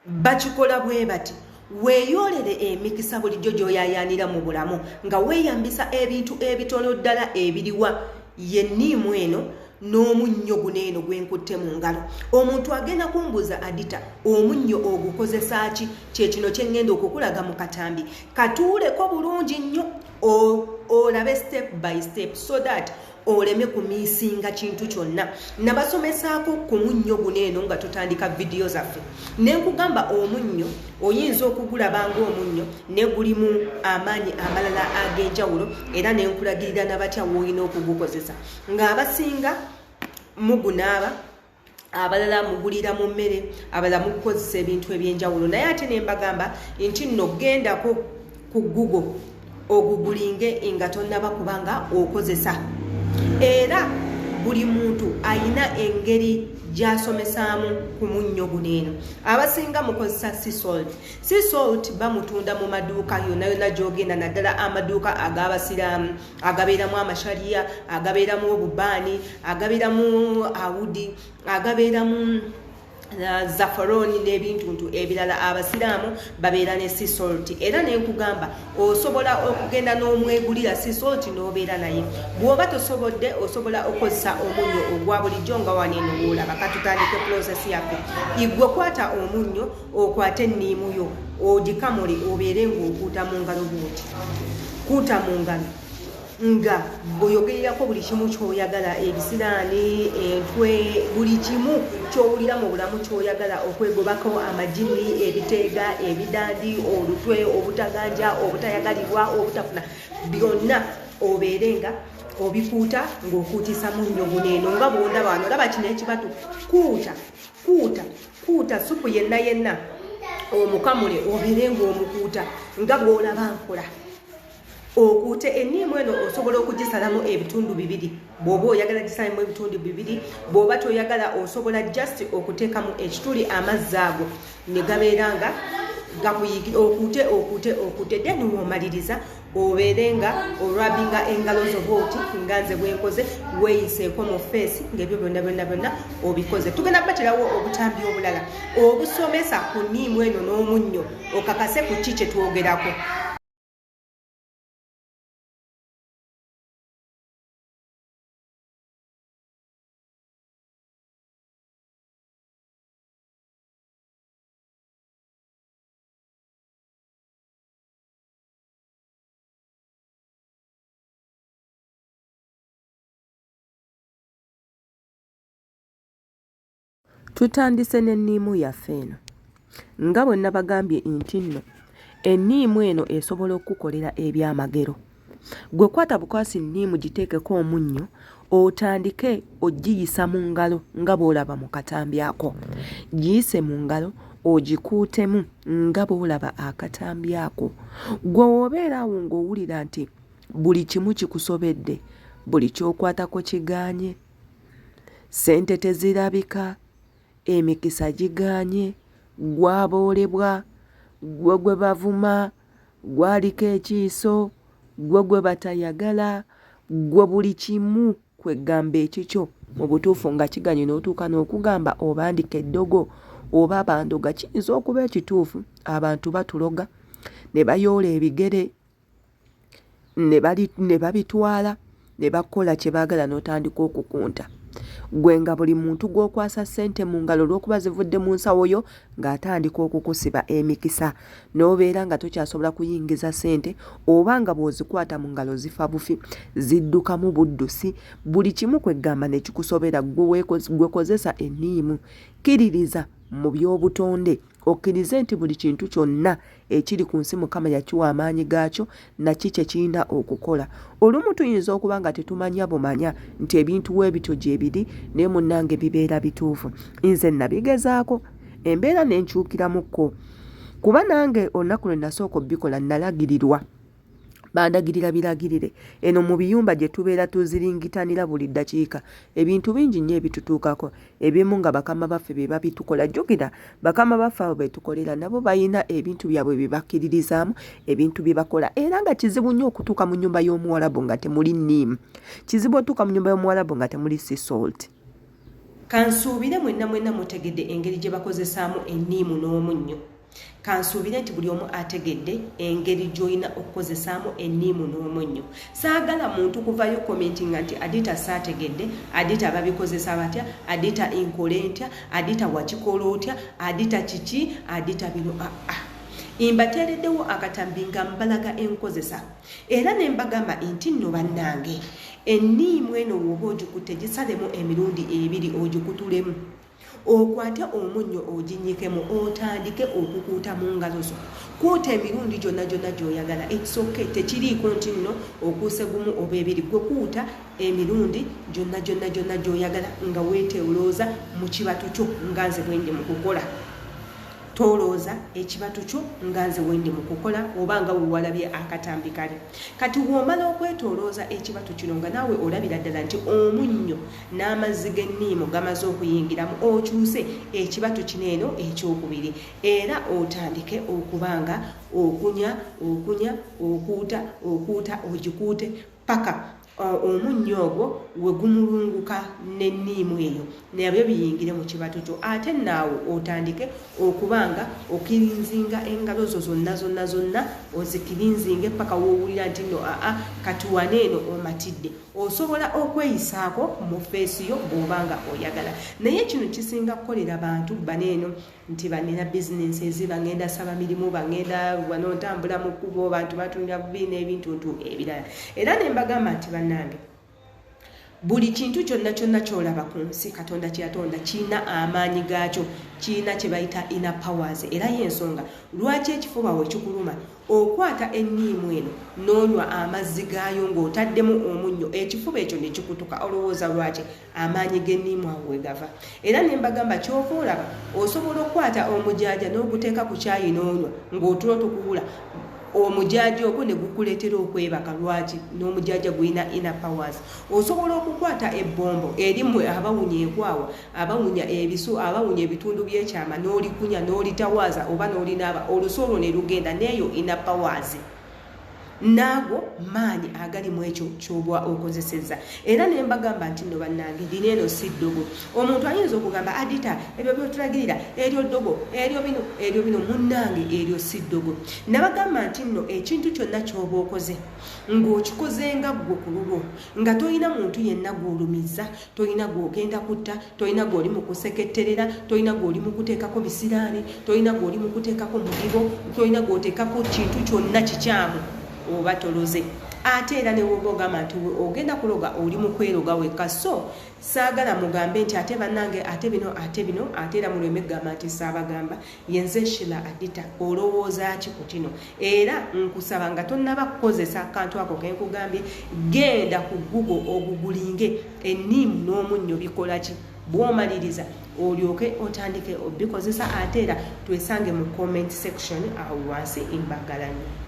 bakikola bwe bati weeyolere emikisa bulijjo gy'oyaayaanira mu bulamu nga weeyambisa ebintu ebitono ddala ebiriwa yenniimu eno n'omunnyo guno eno gwenkutte mu ngalo. Omuntu agenda kumbuuza adita omunnyo ogukozesa ki? Kyekino kyengenda okukulaga mu katambi. Katuuleko bulungi nnyo olabe step by step so that oleme kumiisinga kintu kyonna. Nabasomesaako ku munnyo guno eno nga tutandika vidiyo zaffe. Ne nkugamba omunnyo oyinza okugulabanga omunnyo ne gulimu amaanyi amalala ag'enjawulo era ne nkulagirira nabatya w'olina okugukozesa. Ng'abasinga mugunaaba, abalala mugulira mu mmere, abalala mukukozesa ebintu eby'enjawulo. Naye ate ne mbagamba nti nno gendako ku Google ogugulinge nga tonnaba kubanga okozesa. Era buli muntu ayina engeri gy'asomesaamu ku munnyo guno eno. Abasinga mukozesa sea salt. Sea salt bamutunda mu maduuka yonna yonna gy'ogenda, naddala amaduuka ag'abasiraamu agabeeramu amashariya, agabeeramu obubaani, agabeeramu awudi, agabeeramu zafaroni n'ebintuntu ebirala. Abasiraamu babeera ne sea salt. Era ne nkugamba osobola okugenda n'omwegulira sea salt n'obeera naye. Bw'oba tosobodde osobola okukozesa omunnyo ogwa bulijjo nga waneeno w'olaba. Katutandike process yaffe. Igwe kwata omunnyo okwate enniimu yo ogikamule obeere ng'okuuta mu ngalo bw'oti. Kuuta mu ngalo nga bw'oyogererako buli kimu ky'oyagala, ebisiraani, entwe, buli kimu ky'owulira mu bulamu ky'oyagala okwegobako, amajini, ebiteega, ebidandi, olutwe, obutaganja, obutayagalibwa, obutafuna, byonna obeere nga obikuuta ng'okuutisa munnyo guno eno. Nga bw'ondaba wano, olaba kino ekibatu, kuuta supu yenna omukamule obeere ng'omukuuta nga bw'olaba nkola. Okuute enniimu eno osobola okugisalamu ebitundu bibiri. Bw'oba oyagala gisalamu ebitundu bibiri, bw'oba toyagala osobola just okuteekamu ekituli amazzi ago ne gabeera nga gakuyigi. Okuute then w'omaliriza obeere nga olwabinga engalo zo bw'oti nga nze bwenkoze weeyiseeko mu feesi ng'ebyo byonna obikoze. Tugenda kubaterawo obutambi obulala obusomesa ku nniimu eno n'omunnyo okakase ku ki kye twogerako. Tutandise n'enniimu yaffe eno. Nga bwe nabagambye nti nno enniimu eno esobola okukolera ebyamagero. Gwe kwata bukwasi nniimu giteekeko omunnyo otandike ogiyisa mu ngalo nga bw'olaba mu katambi ako. Giyise mu ngalo ogikuutemu nga bw'olaba akatambi ako. Gwe w'obeera awo ng'owulira nti buli kimu kikusobedde, buli ky'okwatako kigaanye, ssente tezirabika, emikisa gigaanye, gwaboolebwa, gwe bavuma, gwaliko ekiiso, gwe batayagala, gwe buli kimu kwegamba ekikyo mu butuufu nga kiganye n'otuuka n'okugamba obandika eddogo oba bandoga. Kiyinza okuba ekituufu abantu batuloga ne bayoola ebigere ne babitwala ne bakola kye baagala n'otandika okukunta. Gwe nga buli muntu gw'okwasa ssente mu ngalo olw'okuba zivudde mu nsawo yo ng'atandika okukusiba emikisa n'obeera nga tokyasobola kuyingiza ssente, oba nga bw'ozikwata mu ngalo zifa bufi, ziddukamu buddusi. Buli kimu kwegamba ne kikusobera gwe kozesa enniimu.Kkiririza mu by'obutonde okkirize nti buli kintu kyonna ekiri ku nsi Mukama yakiwa amaanyi gaakyo naki kye kirina okukola. Olumu tuyinza okuba nga tetumanya bumanya nti ebintu weebityo gye biri naye munnange bibeera bituufu. Nze nabigezaako embeera n'enkyukiramukko kuba nange olunaku lwe nasooka obbikola nalagirirwa. Bandagirira biragirire. Eno mu biyumba gye tubeera tuziringitanira buli ddakiika ebintu bingi nnyo ebitutuukako. Ebimu nga bakama baffe be babitukola. Jjukira bakama baffe abo betukolera nabo bayina ebintu byabwe bye bakkiririzaamu, ebintu bye bakola. Era nga kizibu nnyo okutuuka mu nnyumba y'Omuwarabu nga temuli nniimu. Kizibu otuuka mu nnyumba y'Omuwarabu nga temuli sea salt. kansuubire mwenna mutegedde engeri gye bakozesaamu enniimu n'omunnyo. Kansuubire nti buli omu ategedde engeri gy'olina okukozesaamu enniimu n'omunnyo. Saagala muntu kuvayo commentinga nti Adita saategedde, Adita babikozesa batya, Adita enkole ntya, Adita wakikola otya, Adita kiki, Adita bino imbateereddewo akatambi nga mbalaga enkozesa. Era ne mbagamba nti nno bannange enniimu eno woba ogikutte gisalemu emirundi 2 ogikutulemu. Okwate omunnyo oginyikemu otandike okukuuta mu ngalo zo. Kuuta emirundi gyonna gy'oyagala. It's okay, tekiriiko nti nno okuuse gumu oba 2. Gwe kuuta emirundi gyonna gy'oyagala nga weeteolooza mu kibatu kyo nga nze bwe ndi mu kukola. Tolooza ekibatu kyo nga nze bwe ndi mu kukola oba nga we walabye akatambi kali. Kati w'omala okwetolooza ekibatu kino nga naawe olabira ddala nti omunnyo n'amazzi g'enniimu gamaze okuyingiramu, okyuse ekibatu kino eno ekyokubiri. Era otandike okubanga okunya okuuta ogikuute paka omunnyo ogwo we gumulunguka n'enniimu eyo nabyo biyingire mu kibatu kyo. Ate naawe otandike okubanga okirinzinga engalo zo zonna ozikirinzinge paka woowulira nti nno kati wane eno omatidde. Osobola okweyisaako mu feesi yo bw'obanga oyagala. Naye kino kisinga kukolera bantu baneeno nti banena bizinensi ezi bagenda saba mirimu, bagenda wano ntambula mu kkubo, bantu batunda bubi n'ebintuntu ebirala. Era ne mbagamba nti bannange buli kintu kyonna ky'olaba ku nsi Katonda kye yatonda kirina amaanyi gaakyo, kirina kye bayita inner powers. Era y'ensonga lwaki ekifuba we kikuluma okwata enniimu eno n'onywa amazzi gaayo ng'otaddemu omunnyo, ekifuba ekyo ne kikutuka. Olowooza lwaki? Amaanyi g'enniimu awo we gava. Era ne mbagamba ky'ova olaba osobola okukwata omujaaja n'oguteeka ku kyayi n'onywa ng'otulo tukuwula, omujaaja ogwo ne gukuleetera okwebaka. Lwaki? N'omujaaja gulina inner powers. Osobola okukwata ebbombo erimwe abawunya enkwawa, abawunya ebisu, abawunya ebitundu by'ekyama n'olikunya n'olitawaaza oba n'olinaaba, olusolwo ne lugenda, n'eyo inner powers. Naago maanyi agali mu ekyo ky'oba okozesezza. Era ne mbagamba nti nno bannange lino eno si ddogo. Omuntu ayinza okugamba Adita ebyo by'otulagirira eryo ddogo, eryo bino munnange eryo si ddogo. Nabagamba nti nno ekintu kyonna ky'oba okoze ng'okikoze nga ggwe ku lulwo, nga tolina muntu yenna gw'olumiza, tolina gw'ogenda kutta, tolina gw'oli mu kuseketterera, tolina gw'oli mu kuteekako bisiraani, tolina gw'oli mu kuteekako mugibo, tolina gw'oteekako kintu kyonna kikyamu oba toloze. Ate era ne woba ogamba nti ogenda kuloga oli mu kweroga wekka. So saagala mugambe nti ate bannange ate bino ate era muleme gamba nti saabagamba. Yenze Sheila Adita olowooza ki ku kino? Era nkusaba nga tonnaba kukozesa akantu ako ke nkugambye, genda ku Google ogugulinge enniimu n'omunnyo bikola ki. Bw'omaliriza olyoke otandike obikozesa. Ate era twesange mu comment section awo wansi imbagala nnyo.